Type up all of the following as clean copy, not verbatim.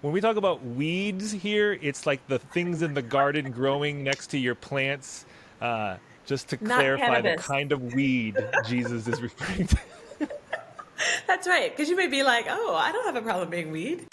When we talk about weeds here, it's like the things in the garden growing next to your plants. Uh, just to Not clarify the cannabis. kind of weed Jesus is referring to. That's right. Because you may be like, oh, I don't have a problem being weed.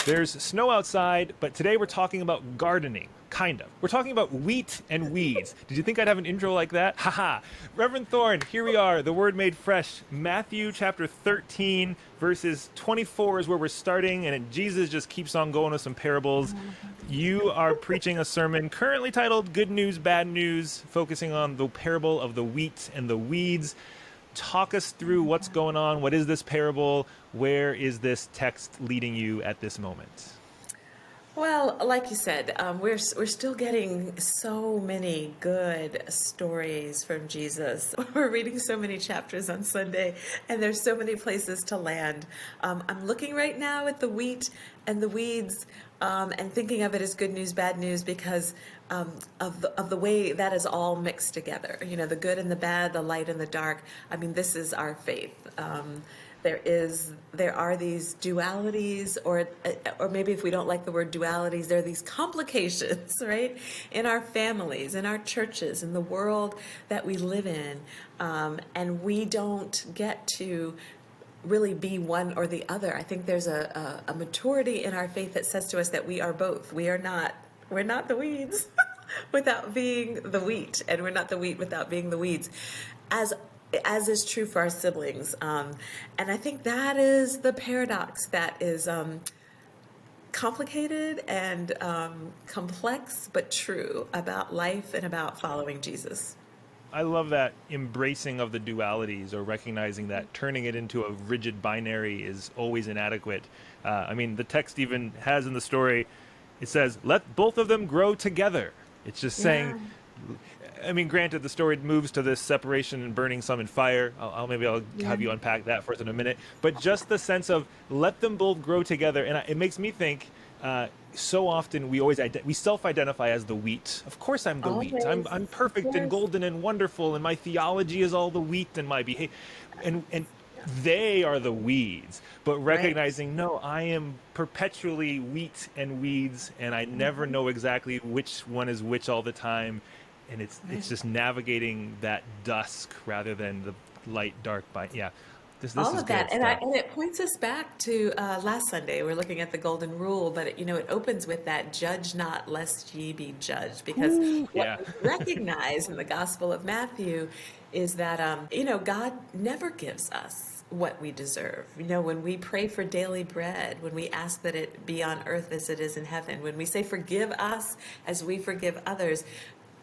There's snow outside, but today we're talking about gardening. Kind of. We're talking about wheat and weeds. Did you think I'd have an intro like that? Haha. Reverend Thorne, here we are, the word made fresh. Matthew chapter 13, verses 24 is where we're starting, and Jesus just keeps on going with some parables. You are preaching a sermon currently titled Good News, Bad News, focusing on the parable of the wheat and the weeds. Talk us through what's going on. What is this parable? Where is this text leading you at this moment? Well, like you said, we're still getting so many good stories from Jesus. We're reading so many chapters on Sunday, and there's so many places to land. I'm looking right now at the wheat and the weeds, and thinking of it as good news, bad news, because of the way that is all mixed together. You know, the good and the bad, the light and the dark. I mean, this is our faith. There are these dualities, or maybe if we don't like the word dualities, there are these complications, right, in our families, in our churches, in the world that we live in, and we don't get to really be one or the other. I think there's a maturity in our faith that says to us that we are both. We're not the weeds without being the wheat, and we're not the wheat without being the weeds. As as is true for our siblings. And I think that is the paradox that is complicated and complex, but true about life and about following Jesus. I love that embracing of the dualities or recognizing that turning it into a rigid binary is always inadequate. I mean, the text even has in the story, it says, let both of them grow together. It's just saying, Yeah. I mean, granted, the story moves to this separation and burning some in fire. Maybe I'll Yeah. have you unpack that for us in a minute. But just the sense of let them both grow together, and it makes me think. So often we self-identify as the wheat. Of course, I'm the wheat. I'm Always. perfect and Yes. golden and wonderful, and my theology is all the wheat, and my behavior, and they are the weeds. But Right. recognizing, no, I am perpetually wheat and weeds, and I never know exactly which one is which all the time and it's Right. just navigating that dusk rather than the light dark by yeah this All is of good that, stuff. and it points us back to last Sunday. We're looking at the golden rule, but it opens with that "Judge not, lest ye be judged." Because Ooh, what yeah. we recognize in the Gospel of Matthew is that God never gives us what we deserve. When we pray for daily bread, when we ask that it be on earth as it is in heaven, when we say forgive us as we forgive others,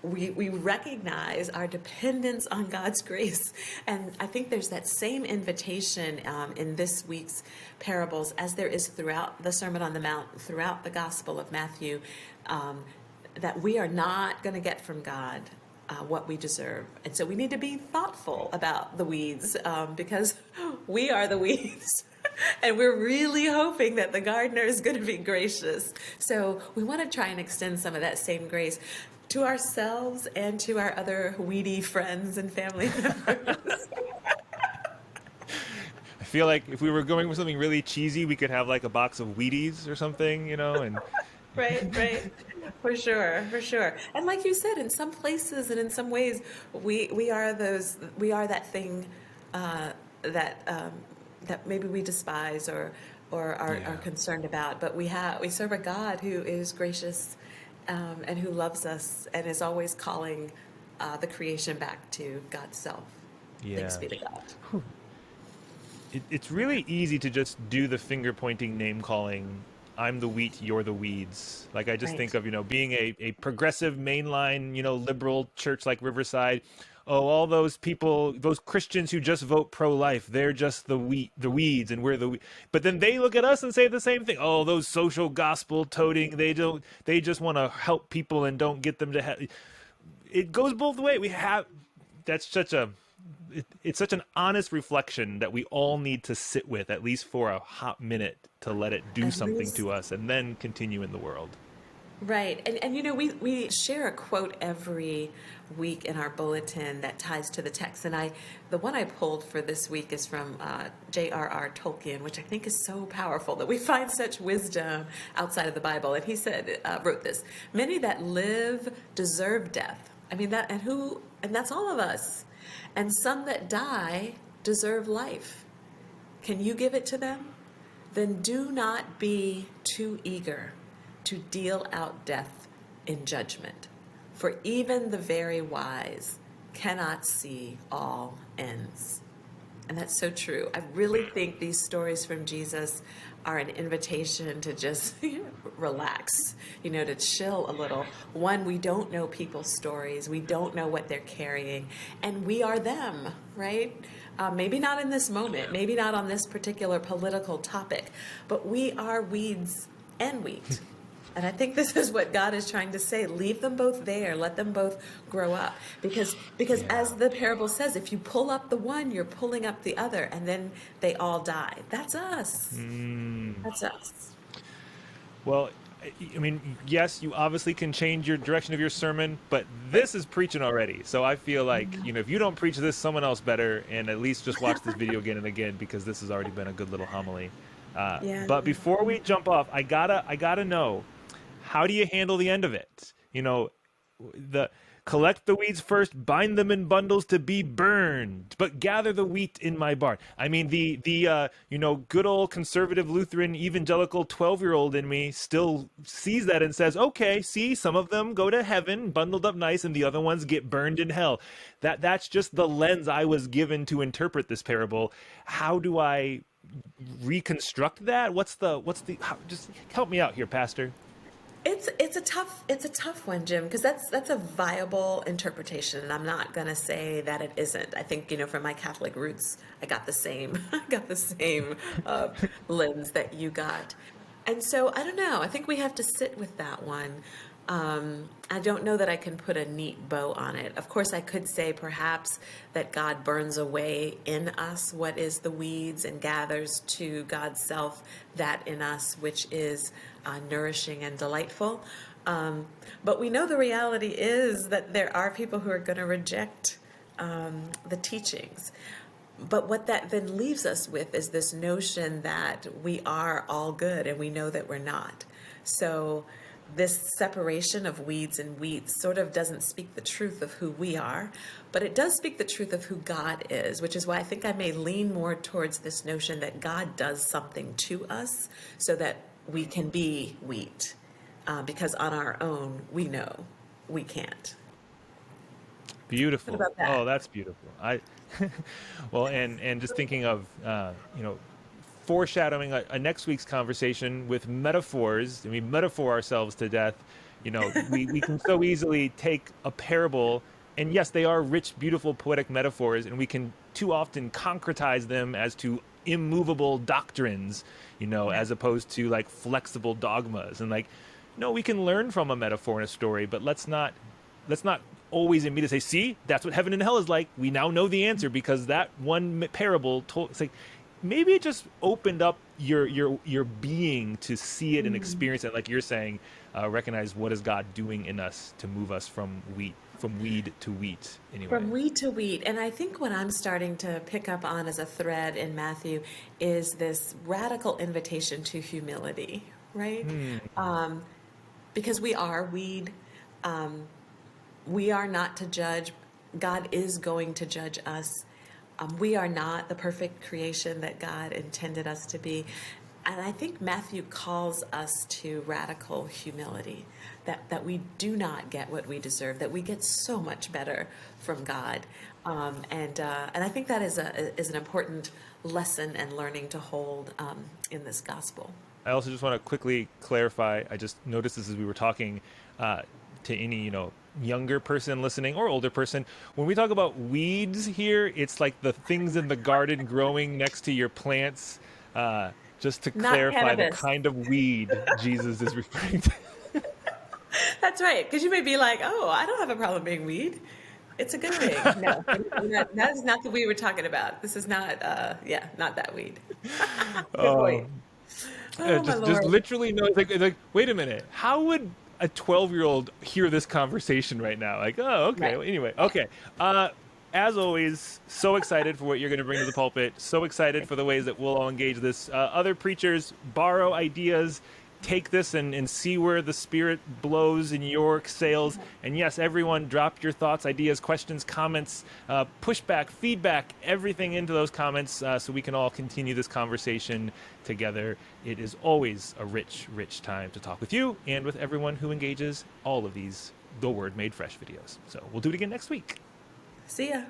we recognize our dependence on God's grace. And I think there's that same invitation in this week's parables as there is throughout the Sermon on the Mount, throughout the Gospel of Matthew, um, that we are not going to get from God what we deserve. And so we need to be thoughtful about the weeds because we are the weeds. And we're really hoping that the gardener is going to be gracious. So we want to try and extend some of that same grace to ourselves and to our other weedy friends and family members. I feel like if we were going with something really cheesy we could have like a box of Wheaties or something, and Right, right. For sure, for sure. And like you said, in some places and in some ways, we are that thing that that maybe we despise or are yeah. concerned about. But we serve a God who is gracious and who loves us and is always calling the creation back to God's self. Thanks Yeah. be to God. It's really easy to just do the finger pointing name calling. I'm the wheat, you're the weeds. Like I just think Right. of, being a progressive mainline, liberal church like Riverside. Oh, all those people, those Christians who just vote pro-life, they're just the weeds, and we're but then they look at us and say the same thing. Oh, those social gospel toting, they just want to help people and don't get them to it goes both ways. That's such it's such an honest reflection that we all need to sit with at least for a hot minute to let it do At something least to us and then continue in the world. Right. And we share a quote every week in our bulletin that ties to the text. And the one I pulled for this week is from J.R.R. Tolkien, which I think is so powerful that we find such wisdom outside of the Bible. And he said, wrote this: "Many that live deserve death." I mean, and that's all of us. "And some that die deserve life. Can you give it to them? Then do not be too eager to deal out death in judgment. For even the very wise cannot see all ends." And that's so true. I really think these stories from Jesus are an invitation to just relax, to chill a little. One, we don't know people's stories. We don't know what they're carrying. And we are them, right? Maybe not in this moment, maybe not on this particular political topic, but we are weeds and wheat. And I think this is what God is trying to say. Leave them both there. Let them both grow up. Because as the parable says, if you pull up the one, you're pulling up the other, and then they all die. That's us. That's us. Well, I mean, yes, you obviously can change your direction of your sermon, but this is preaching already. So I feel like, if you don't preach this, someone else better, and at least just watch this video again and again, because this has already been a good little homily. Yeah. But before we jump off, I gotta know, how do you handle the end of it? The collect the weeds first, bind them in bundles to be burned, but gather the wheat in my barn. I mean, the good old conservative Lutheran evangelical 12-year-old in me still sees that and says, okay, see, some of them go to heaven bundled up nice, and the other ones get burned in hell. That's just the lens I was given to interpret this parable. How do I reconstruct that? Just help me out here, Pastor. It's a tough one, Jim, because that's a viable interpretation, and I'm not gonna say that it isn't. I think from my Catholic roots, I got the same lens that you got, and so I don't know. I think we have to sit with that one. I don't know that I can put a neat bow on it. Of course, I could say perhaps that God burns away in us what is the weeds and gathers to God's self that in us which is nourishing and delightful. But we know the reality is that there are people who are going to reject the teachings. But what that then leaves us with is this notion that we are all good, and we know that we're not. So this separation of weeds and wheat sort of doesn't speak the truth of who we are, but it does speak the truth of who God is, which is why I think I may lean more towards this notion that God does something to us so that we can be wheat, because on our own, we know we can't. What Beautiful. about that? Oh, that's beautiful. Well, and just thinking of, foreshadowing a next week's conversation with metaphors, and we metaphor ourselves to death. We can so easily take a parable, and yes, they are rich, beautiful, poetic metaphors, and we can too often concretize them as to immovable doctrines, as opposed to like flexible dogmas. And no, we can learn from a metaphor in a story, but let's not always in me to say, see, that's what heaven and hell is like. We now know the answer because that one parable told. It's like, maybe it just opened up your being to see it and experience it, like you're saying. Recognize what is God doing in us to move us from weed to wheat. Anyway, From wheat to wheat. And I think what I'm starting to pick up on as a thread in Matthew is this radical invitation to humility, right? Because we are weed. We are not to judge. God is going to judge us. We are not the perfect creation that God intended us to be. And I think Matthew calls us to radical humility, that we do not get what we deserve, that we get so much better from God. And I think that is an important lesson and learning to hold in this gospel. I also just want to quickly clarify. I just noticed this as we were talking to any younger person listening or older person. When we talk about weeds here, it's like the things in the garden growing next to your plants. Just to Not clarify the cannabis. kind of weed Jesus is referring to. That's right. Because you may be like, oh, I don't have a problem being weed. It's a good thing. No, that is not the weed we're talking about. This is not, not that weed. Good Oh, point. Oh, my just Lord. literally no. It's like, wait a minute. How would a 12-year-old hear this conversation right now. Like, oh, okay. Right. Well, anyway, okay. As always, so excited for what you're going to bring to the pulpit. So excited for the ways that we'll all engage this. Other preachers borrow ideas, take this and see where the Spirit blows in your sails. And yes, everyone, drop your thoughts, ideas, questions, comments, pushback, feedback, everything into those comments so we can all continue this conversation together. It is always a rich, rich time to talk with you and with everyone who engages all of these The Word Made Fresh videos. So we'll do it again next week. See ya.